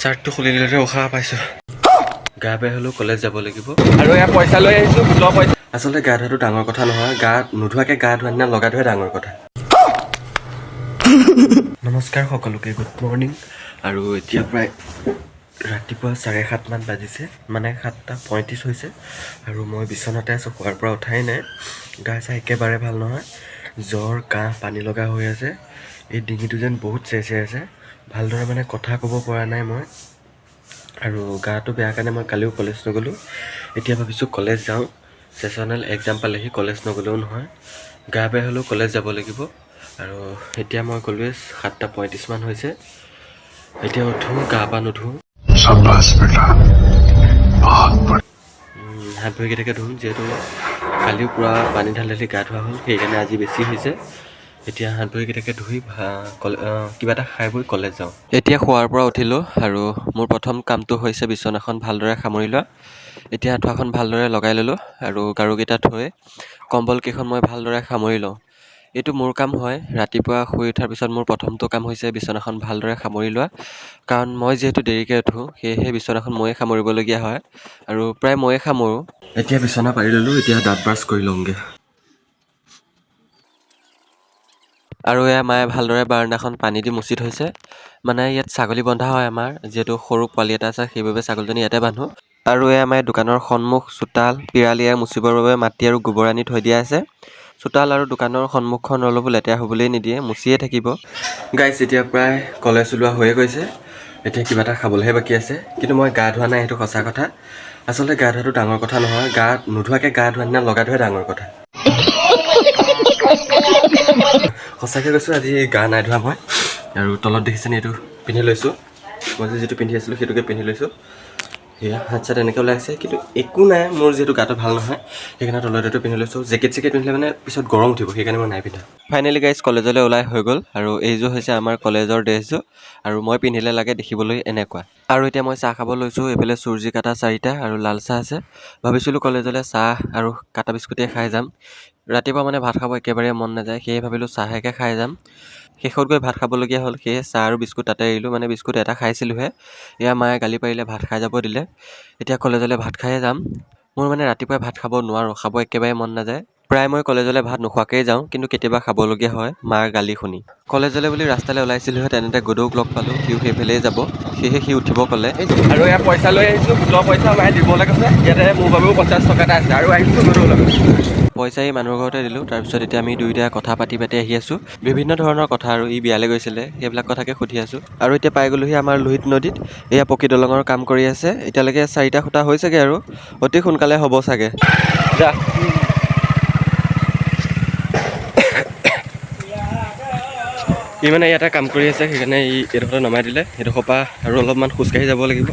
চাৰ্টটো খুলি দিলে উশাহ পাইছোঁ। গা বেয়া হ'লেও কলেজ যাব লাগিব আৰু এয়া পইচা লৈ আহিছোঁ গোটৰ পইচা। আচলতে গা ধোৱাটো ডাঙৰ কথা নহয়, গা নোধোৱাকৈ গা ধোৱা দিনা লগা ধোৱাই ডাঙৰ কথা। নমস্কাৰ সকলোকে, গুড মৰ্ণিং। আৰু এতিয়া প্ৰায় ৰাতিপুৱা 7:30মান বাজিছে, মানে 7:35 হৈছে। আৰু মই বিচনাতে আছোঁ, শুৱাৰ পৰা উঠাই নাই। গা চা একেবাৰে ভাল নহয়, জ্বৰ কাহ পানী লগা হৈ আছে। এই ডিঙিটো যেন বহুত চেৰচেৰাই আছে, ভালদৰে মানে কথা ক'ব পৰা নাই মই। আৰু গাটো বেয়া কাৰণে মই কালিও কলেজ নগ'লোঁ। এতিয়া ভাবিছোঁ কলেজ যাওঁ, ছেছনেল এক্সাম পালেহি, কলেজ নগ'লেও নহয়। গা বেয়া হ'লেও কলেজ যাব লাগিব। আৰু এতিয়া মই ক'লোৱে 7:35মান হৈছে। এতিয়া উঠোঁ, গা পা নুধোঁ, হাত ভৰিকেইটাকে ধুওঁ, যিহেতু কালিও পূৰা পানী ঢালি গা ধোৱা হ'ল, সেইকাৰণে আজি বেছি হৈছে। এতিয়া হাত ভৰিকেইটাকে ধুই কিবা এটা খাই বৈ কলেজ যাওঁ। এতিয়া শুৱাৰ পৰা উঠিলোঁ আৰু মোৰ প্ৰথম কামটো হৈছে বিচনাখন ভালদৰে সামৰি লোৱা। এতিয়া আঁঠুৱাখন ভালদৰে লগাই ল'লোঁ আৰু গাৰুকেইটা থৈ কম্বলকেইখন মই ভালদৰে সামৰি লওঁ। এইটো মোৰ কাম হয়। ৰাতিপুৱা শুই উঠাৰ পিছত মোৰ প্ৰথমটো কাম হৈছে বিচনাখন ভালদৰে সামৰি লোৱা। কাৰণ মই যিহেতু দেৰিকৈ উঠোঁ, সেয়েহে বিচনাখন ময়ে সামৰিবলগীয়া হয় আৰু প্ৰায় ময়ে সামৰোঁ। এতিয়া বিচনা পাৰি ল'লোঁ, এতিয়া দাঁত ব্ৰাছ কৰি লওঁগৈ। আৰু এয়া মায়ে ভালদৰে বাৰাণ্ডাখন পানী দি মুচি থৈছে। মানে ইয়াত ছাগলী বন্ধা হয় আমাৰ, যিহেতু সৰু পোৱালি এটা আছে, সেইবাবে ছাগলীজনী ইয়াতে বান্ধোঁ। আৰু এয়া মায়ে দোকানৰ সন্মুখ, চোতাল, পিৰালিয়ে মুচিবৰ বাবে মাটি আৰু গোবৰ আনি থৈ দিয়া আছে। চোতাল আৰু দোকানৰ সন্মুখখন অলপো লেতেৰা হ'বলৈ নিদিয়ে, মুচিয়ে থাকিব। গাইছ, এতিয়া প্ৰায় কলেজ ওলোৱা হৈয়ে গৈছে। এতিয়া কিবা এটা খাবলৈহে বাকী আছে, কিন্তু মই গা ধোৱা নাই, সেইটো সঁচা কথা। আচলতে গা ধোৱাটো ডাঙৰ কথা নহয়, গা নোধোৱাকৈ গা ধোৱা দিনা লগা ধোৱাই ডাঙৰ কথা। সঁচাকৈ কৈছোঁ, আজি গা নাই ধোৱা মই। আৰু তলত দেখিছেনে, এইটো পিন্ধি লৈছোঁ। মই যিটো পিন্ধি আছিলোঁ সেইটোকে পিন্ধি লৈছোঁ। সেয়া হাত চাত এনেকৈ ওলাইছে, কিন্তু একো নাই, মোৰ যিহেতু গাটো ভাল নহয়, সেইকাৰণে তলত এইটো পিন্ধি লৈছোঁ। জেকেট পিন্ধিলে মানে পিছত গৰম উঠিব, সেইকাৰণে মই নাই পিন্ধা। ফাইনেলি গাইজ কলেজলৈ ওলাই হৈ গ'ল, আৰু এইযোৰ হৈছে আমাৰ কলেজৰ ড্ৰেছযোৰ। আৰু মই পিন্ধিলে লাগে দেখিবলৈ এনেকুৱা। আৰু এতিয়া মই চাহ খাব লৈছোঁ। এইফালে চুজি কাটা 4টা আৰু লাল চাহ আছে। ভাবিছিলোঁ কলেজলৈ চাহ আৰু কাটা বিস্কুটেই খাই যাম। ৰাতিপুৱা মানে ভাত খাব একেবাৰে মন নাযায়, সেয়ে ভাবিলোঁ চাহেকে খাই যাম। শেষত গৈ ভাত খাবলগীয়া হ'ল, সেয়ে চাহ আৰু বিস্কুট তাতে এৰিলোঁ, মানে বিস্কুট এটা খাইছিলোঁহে। এয়া মায়ে গালি পাৰিলে, ভাত খাই যাব দিলে। এতিয়া কলেজলৈ ভাত খায়ে যাম। মোৰ মানে ৰাতিপুৱাই ভাত খাব নোৱাৰোঁ, খাব একেবাৰে মন নাযায়। প্ৰায় মই কলেজলৈ ভাত নোখোৱাকৈয়ে যাওঁ, কিন্তু কেতিয়াবা খাবলগীয়া হয় মাৰ গালি শুনি। কলেজলৈ বুলি ৰাস্তালৈ ওলাইছিলোঁহে, তেনেতে গদৌক লগ পালোঁ। সিও সেইফালেই যাব, সেয়েহে সি উঠিব ক'লে। আৰু এয়া পইচা লৈ আহিছোঁ, গোটৰ পইচা মায়ে দিবলৈ কৈছে। ইয়াতে মোৰ বাবেও 50 টকা এটা আছে, আৰু আহিছোঁ গদৌৰ লগত। পইচা এই মানুহৰ ঘৰতে দিলোঁ। তাৰপিছত এতিয়া আমি দুয়োটাই কথা পাতি আহি আছোঁ। বিভিন্ন ধৰণৰ কথা, আৰু ই বিয়ালৈ গৈছিলে, সেইবিলাক কথাকে সুধি আছোঁ। আৰু এতিয়া পাই গ'লোহি আমাৰ লোহিত নদীত। এয়া পকী দলঙৰ কাম কৰি আছে। এতিয়ালৈকে 4টা খুঁটা হৈছেগৈ, আৰু অতি সোনকালে হ'ব চাগে। যা ই মানে ইয়াতে কাম কৰি আছে, সেইকাৰণে এইডোখৰতে নমাই দিলে। সেইডোখৰ পৰা আৰু অলপমান খোজকাঢ়ি যাব লাগিব।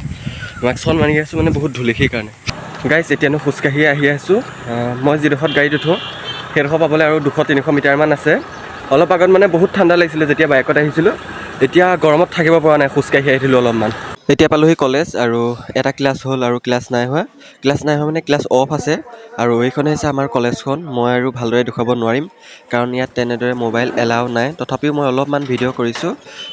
মাস্কখন মাৰি আছোঁ, মানে বহুত ধূলি সেইকাৰণে। গাইছ, এতিয়ানো খোজকাঢ়িয়ে আহি আছোঁ। মই যিডোখৰত গাড়ীত উঠোঁ, সেইডোখৰ পাবলৈ আৰু 200-300 মিটাৰমান আছে। অলপ আগত মানে বহুত ঠাণ্ডা লাগিছিলে যেতিয়া বাইকত আহিছিলোঁ। এতিয়া গৰমত থাকিব পৰা নাই, খোজকাঢ়ি আহিছিলোঁ অলপমান। এতিয়া পালোঁহি কলেজ, আৰু এটা ক্লাছ হ'ল আৰু ক্লাছ নাই হোৱা। ক্লাছ নাই হোৱা মানে ক্লাছ অফ আছে। আৰু এইখনে হৈছে আমাৰ কলেজখন। মই আৰু ভালদৰে দেখুৱাব নোৱাৰিম, কাৰণ ইয়াত তেনেদৰে মোবাইল এলাও নাই। তথাপিও মই অলপমান ভিডিঅ' কৰিছোঁ।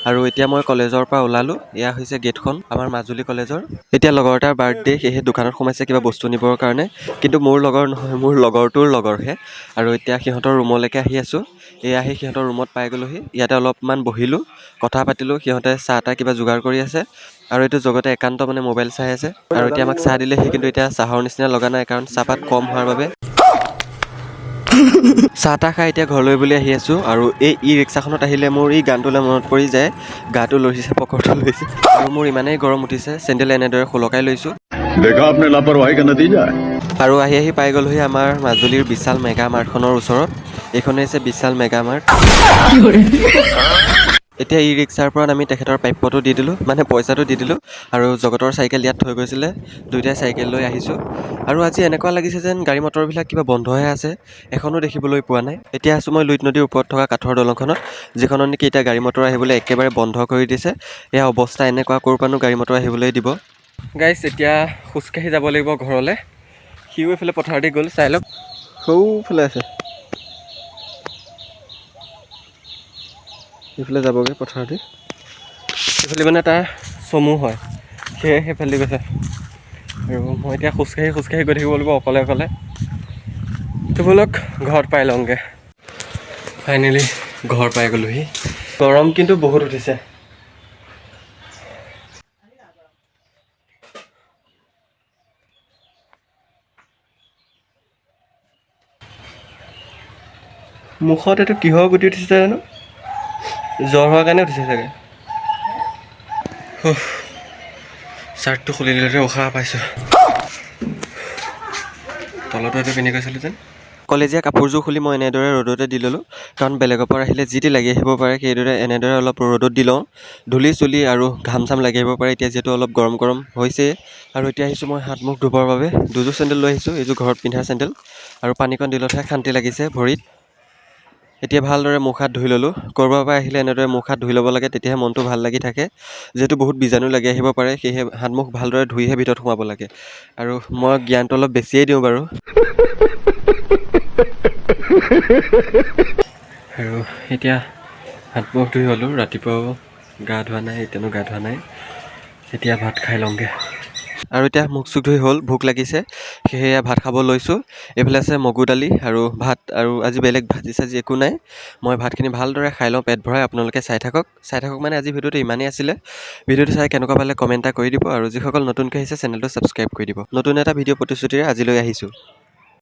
আৰু এতিয়া মই কলেজৰ পৰা ওলালোঁ। এয়া হৈছে গেটখন আমাৰ মাজুলী কলেজৰ। এতিয়া লগৰ এটাৰ বাৰ্থডে, সেয়েহে দোকানত সোমাইছে কিবা বস্তু নিবৰ কাৰণে। কিন্তু মোৰ লগৰ নহয়, মোৰ লগৰটোৰ লগৰহে। আৰু এতিয়া সিহঁতৰ ৰুমলৈকে আহি আছোঁ। এয়া আহি সিহঁতৰ ৰুমত পাই গ'লোহি। ইয়াতে অলপমান বহিলোঁ, কথা পাতিলোঁ। সিহঁতে চাহ তাহ কিবা যোগাৰ কৰি আছে। আৰু এইটো জগতে একান্ত মানে মোবাইল চাই আছে। আৰু এতিয়া আমাক চাহ দিলেহি, কিন্তু এতিয়া চাহৰ নিচিনা লগা নাই, কাৰণ চাহপাত কম হোৱাৰ বাবে। চাহ তাহ খাই এতিয়া ঘৰলৈ বুলি আহি আছোঁ। আৰু এই ৰিক্সাখনত আহিলে মোৰ এই গানটোলৈ মনত পৰি যায়। গাটো লৰিছে, পকৰটো লৈছে, আৰু মোৰ ইমানেই গৰম উঠিছে, চেণ্ডেল এনেদৰে সলকাই লৈছোঁ। আৰু আহি পাই গ'লোহি আমাৰ মাজুলীৰ বিশাল মেগা মাৰ্টখনৰ ওচৰত। এইখনেই হৈছে বিশাল মেগা মাৰ্ট। এতিয়া ই ৰিক্সাৰ পৰা নামি তেখেতৰ প্ৰাপ্যটো দি দিলোঁ, মানে পইচাটো দি দিলোঁ। আৰু জগতৰ চাইকেল ইয়াত থৈ গৈছিলে, দুয়োটাই চাইকেল লৈ আহিছোঁ। আৰু আজি এনেকুৱা লাগিছে যেন গাড়ী মটৰবিলাক কিবা বন্ধহে আছে, এখনো দেখিবলৈ পোৱা নাই। এতিয়া আছোঁ মই লুইত নদীৰ ওপৰত থকা কাঠৰ দলংখনত, যিখনত নেকি এতিয়া গাড়ী মটৰ আহিবলৈ একেবাৰে বন্ধ কৰি দিছে। এয়া অৱস্থা এনেকুৱা, ক'ৰপানো গাড়ী মটৰ আহিবলৈ দিব। গাইছ, এতিয়া খোজকাঢ়ি যাব লাগিব ঘৰলৈ। সিও এইফালে পথাৰ দি গ'ল, চাই লওক সৌফালে আছে। এইফালে যাবগৈ পথাৰেদি। এইফালে মানে তাৰ চমু হয়। সেয়ে সেইফালে গৈছে আৰু মই এতিয়া খোজকাঢ়ি গৈ থাকিব লাগিব অকলে তো ব'লক ঘৰত পাই লওঁগৈ। ফাইনেলি ঘৰ পাই গ'লোহি। গৰম কিন্তু বহুত উঠিছে। মুখত এইটো কিহৰ গুটি উঠিছে জানো, জ্বৰ হোৱাৰ কাৰণে উঠিছে চাগে। চাৰ্টটো খুলি দিলে উশাহ পাইছোঁ। তলতো এইটো পিন্ধি গৈছিলোঁ যেন। কলেজীয়া কাপোৰযোৰ খুলি মই এনেদৰে ৰ'দতে দি ল'লোঁ, কাৰণ বেলেগৰ পৰা আহিলে যি টি লাগি আহিব পাৰে, সেইদৰে এনেদৰে অলপ ৰ'দত দি লওঁ। ধূলি চুলি আৰু ঘাম চাম লাগি আহিব পাৰে। এতিয়া যিহেতু অলপ গৰম হৈছেই, আৰু এতিয়া আহিছোঁ মই হাত মুখ ধুবৰ বাবে। দুযোৰ চেণ্ডেল লৈ আহিছোঁ, এইযোৰ ঘৰত পিন্ধা চেণ্ডেল, আৰু পানীকণ দিলতহে শান্তি লাগিছে ভৰিত। এতিয়া ভালদৰে মুখ হাত ধুই ল'লোঁ। ক'ৰবাৰ পৰা আহিলে এনেদৰে মুখ হাত ধুই ল'ব লাগে, তেতিয়াহে মনটো ভাল লাগি থাকে। যিহেতু বহুত বীজাণু লাগি আহিব পাৰে, সেয়েহে হাত মুখ ভালদৰে ধুইহে ভিতৰত সোমাব লাগে। আৰু মই জ্ঞানটো অলপ বেছিয়ে দিওঁ বাৰু। আৰু এতিয়া হাত মুখ ধুই হ'লোঁ, ৰাতিপুৱাও গা ধোৱা নাই, এতিয়ানো গা ধোৱা নাই। এতিয়া ভাত খাই লওঁগৈ। আৰু এতিয়া মুখ চুখ ধুই হ'ল, ভোক লাগিছে, সেয়ে ভাত খাব লৈছোঁ। এইফালে আছে মগু দালি আৰু ভাত, আৰু আজি বেলেগ ভাজি চাজি একো নাই। মই ভাতখিনি ভালদৰে খাই লওঁ পেট ভৰাই। আপোনালোকে চাই থাকক মানে আজি ভিডিঅ'টো ইমানেই আছিলে। ভিডিঅ'টো চাই কেনেকুৱা পালে কমেণ্ট এটা কৰি দিব, আৰু যিসকল নতুনকৈ আহিছে চেনেলটো ছাবস্ক্ৰাইব কৰি দিব। নতুন এটা ভিডিঅ' প্ৰতিশ্ৰুতিৰে আজিলৈ আহিছোঁ।